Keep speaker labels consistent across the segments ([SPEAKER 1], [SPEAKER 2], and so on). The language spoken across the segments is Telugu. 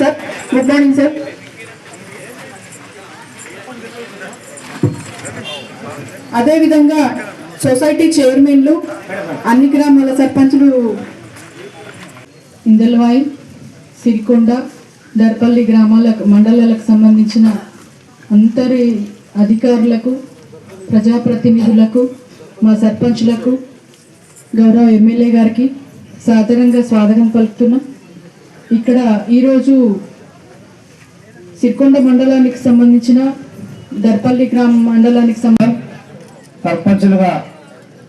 [SPEAKER 1] Sir good morning sir. అదేవిధంగా సొసైటీ చైర్మన్లు, అన్ని గ్రామాల సర్పంచులు, ఇందల్వాయి, సిరికొండ, దర్పల్లి మండలాలకు సంబంధించిన అందరి అధికారులకు, ప్రజాప్రతినిధులకు, మా సర్పంచులకు, గౌరవ ఎమ్మెల్యే గారికి సాదరంగా స్వాగతం పలుకుతున్నాం. ఇక్కడ ఈరోజు సిరికొండ మండలానికి సంబంధించిన దర్పల్లి మండలానికి
[SPEAKER 2] సర్పంచులుగా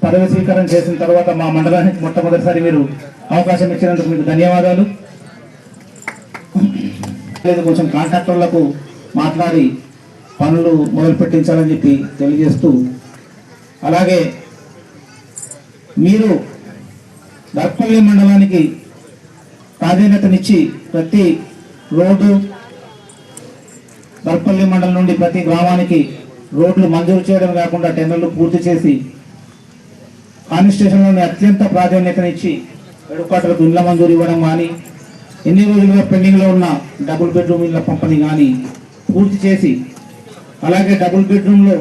[SPEAKER 2] పదవి స్వీకారం చేసిన తర్వాత మా మండలానికి మొట్టమొదటిసారి మీరు అవకాశం ఇచ్చినందుకు మీకు ధన్యవాదాలు. కొంచెం కాంట్రాక్టర్లకు మాట్లాడి పనులు మొదలు పెట్టించాలని చెప్పి తెలియజేస్తూ, అలాగే మీరు దర్పల్లి మండలానికి ప్రాధాన్యతనిచ్చి ప్రతి రోడ్డు, దర్పల్లి మండలం నుండి ప్రతి గ్రామానికి రోడ్లు మంజూరు చేయడం కాకుండా టెండర్లు పూర్తి చేసి కాన్స్టిట్యూషన్లోని అత్యంత ప్రాధాన్యతనిచ్చి ఎడుకాటలకు ఇళ్ల మంజూరు ఇవ్వడం కానీ, ఎన్ని రోజులుగా పెండింగ్లో ఉన్న డబుల్ బెడ్రూమ్ ఇళ్ల పంపిణీ కానీ పూర్తి చేసి, అలాగే డబుల్ బెడ్రూమ్లో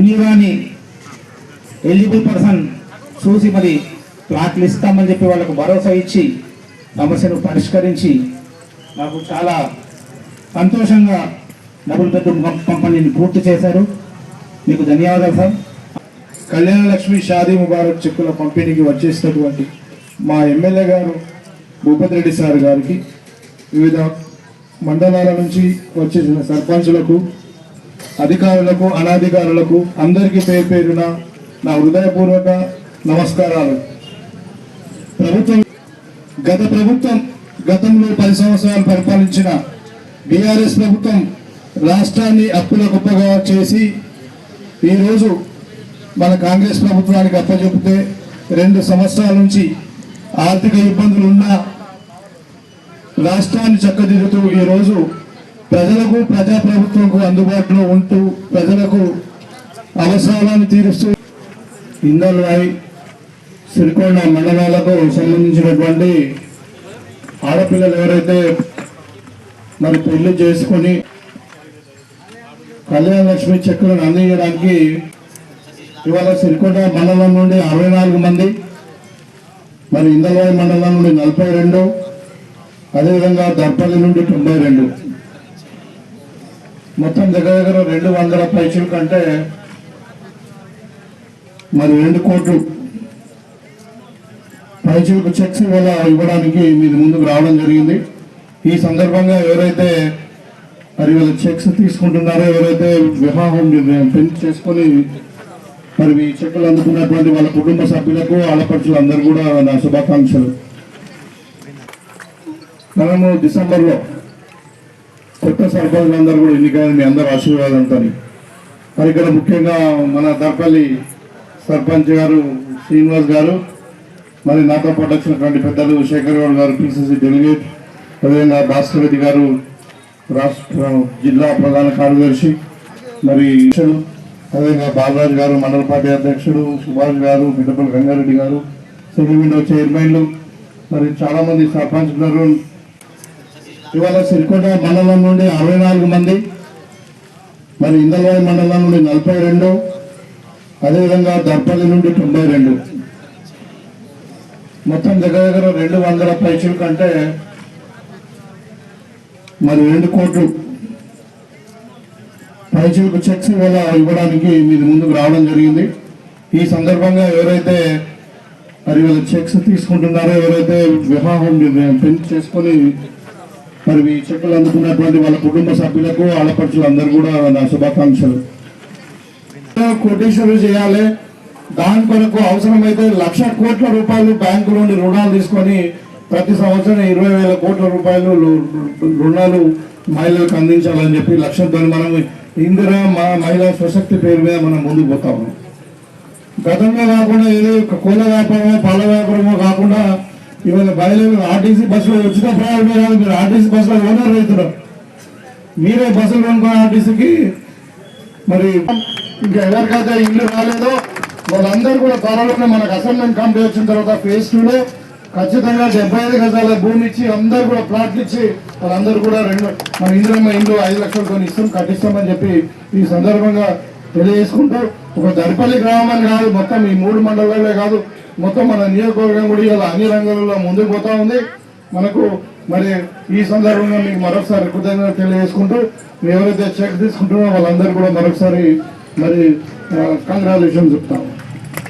[SPEAKER 2] ఇల్లు కానీ ఎలిజిబుల్ పర్సన్ చూసి మరి ప్లాట్లు ఇస్తామని చెప్పి వాళ్ళకు భరోసా ఇచ్చి సమస్యను పరిష్కరించి నాకు చాలా సంతోషంగా డబుల్ బెడ్రూమ్ పంపిణీని పూర్తి చేశారు. మీకు ధన్యవాదాలు సార్.
[SPEAKER 3] కళ్యాణ లక్ష్మి షాదీ ముబారక్ చెక్కుల పంపిణీకి వచ్చేసినటువంటి మా ఎమ్మెల్యే గారు భూపతి రెడ్డి సార్ గారికి, వివిధ మండలాల నుంచి వచ్చేసిన సర్పంచులకు, అధికారులకు, అనధికారులకు అందరికీ పేరు పేరున నా హృదయపూర్వక నమస్కారాలు. గతంలో 10 సంవత్సరాలు పరిపాలించిన బీఆర్ఎస్ ప్రభుత్వం రాష్ట్రాన్ని అప్పుల గొప్పగా చేసి ఈరోజు మన కాంగ్రెస్ ప్రభుత్వానికి అప్పచెపితే 2 సంవత్సరాల నుంచి ఆర్థిక ఇబ్బందులు ఉన్న రాష్ట్రాన్ని చక్కదిద్దుతూ ఈరోజు ప్రజలకు, ప్రజాప్రభుత్వంకు అందుబాటులో ఉంటూ ప్రజలకు అవసరాలను తీరుస్తూ ఇందల్వాయి, సిరికొండ మండలాలకు సంబంధించినటువంటి ఆడపిల్లలు ఎవరైతే మరి పెళ్లి చేసుకొని కళ్యాణ లక్ష్మి చెక్కులను అందించడానికి ఇవాళ సిరికొండ మండలం నుండి 64 మంది, మరి ఇందల్వాయి మండలం నుండి 42, అదేవిధంగా దర్పల్లి నుండి 92, మొత్తం దగ్గర 200 పైచీల కంటే మరి 2 కోట్లు పైచీలకు చెక్స్ ఇవ్వడానికి మీరు ముందుకు రావడం జరిగింది. ఈ సందర్భంగా ఎవరైతే మరి వీళ్ళ చెక్స్ తీసుకుంటున్నారో, ఎవరైతే వివాహం పెళ్లి చేసుకొని మరి ఈ చెక్కులు అందుకున్నటువంటి వాళ్ళ కుటుంబ సభ్యులకు, ఆడపడుచులు అందరూ కూడా నా శుభాకాంక్షలు. మనము డిసెంబర్లో కొత్త సర్పంచులందరూ కూడా ఎన్నికైన మీ అందరూ ఆశీర్వాదంతో, మరి ఇక్కడ ముఖ్యంగా మన దర్పల్లి సర్పంచ్ గారు శ్రీనివాస్ గారు, మరి నాతో పాటు వచ్చినటువంటి పెద్దలు శేఖర్ గౌడ్ గారు పిసిసి డెలిగేట్, అదేవిధంగా భాస్కర్ రెడ్డి గారు రాష్ట్ర జిల్లా ప్రధాన కార్యదర్శి, మరి అదేవిధంగా బాలరాజు గారు మండల పార్టీ అధ్యక్షుడు, సుభాష్ గారు, మిట్టపల్లి రంగారెడ్డి గారు, సెకండ్ విండో చైర్మన్లు, మరి చాలా మంది సర్పంచ్ గారు. ఇవాళ సిరికొండ మండలం నుండి 64 మంది, మరి ఇందల్వాయి మండలం నుండి 42, అదేవిధంగా దర్పల్లి నుండి 92, మొత్తం దగ్గర 200 పైచీల కంటే మరి 2 కోట్లు పైచీలకు చెక్స్ ఇవ్వడానికి మీరు ముందుకు రావడం జరిగింది. ఈ సందర్భంగా ఎవరైతే మరి వీళ్ళ చెక్స్ తీసుకుంటున్నారో, ఎవరైతే వివాహం పెళ్లి చేసుకొని మరి ఈ చెక్కులు అందుకున్నటువంటి వాళ్ళ కుటుంబ సభ్యులకు, ఆడపడుచులు అందరూ కూడా నా శుభాకాంక్షలు. కోటీశ్వరులు చేయాలి, దాని కొరకు అవసరమైతే 1,00,000 కోట్ల రూపాయలు బ్యాంకు నుండి రుణాలు తీసుకొని ప్రతి సంవత్సరం 20,000 కోట్ల రూపాయలు రుణాలు మహిళలకు అందించాలని చెప్పి లక్ష్యంతో మనం ఇందిరా మహిళా స్వశక్తి పేరు మీద మనం ముందుకు పోతాము. గతంలో కాకుండా ఏదో కోళ్ళ వ్యాపారమో పాల వ్యాపారమో కాకుండా ఇవాళ బయలు ఆర్టీసీ బస్సులో ఉచిత ప్రయాణమే కాదు, మీరు ఆర్టీసీ బస్సులో ఓనర్ అవుతున్నారు, మీరే బస్సులు కొనుక్కొని ఆర్టీసీకి. మరి ఇంకా ఎవరికైతే ఇల్లు రాలేదో వాళ్ళందరూ కూడా త్వరలోనే మనకు అసైన్మెంట్ కమిటీ వచ్చిన తర్వాత phase 2లో ఖచ్చితంగా 75 గజాల భూమి ఇచ్చి అందరు కూడా ప్లాట్లు ఇచ్చి వాళ్ళందరూ కూడా మన ఇంద్రమ్మ ఇండ్లు 5 లక్షలతో ఇస్తాం కట్టిస్తామని చెప్పి ఈ సందర్భంగా తెలియజేసుకుంటూ ఒక దర్పల్లి గ్రామం కాదు, మొత్తం ఈ 3 మండలాలే కాదు, మొత్తం మన నియోజకవర్గం కూడా ఇలా అన్ని రంగాలలో ముందుకు పోతా ఉంది. మనకు మరి ఈ సందర్భంగా మీకు మరొకసారి కృతజ్ఞతలు తెలియజేసుకుంటూ ఎవరైతే చెక్ తీసుకుంటున్నారో వాళ్ళందరూ కూడా మరొకసారి మరి కంగ్రాచులేషన్ చెప్తాం.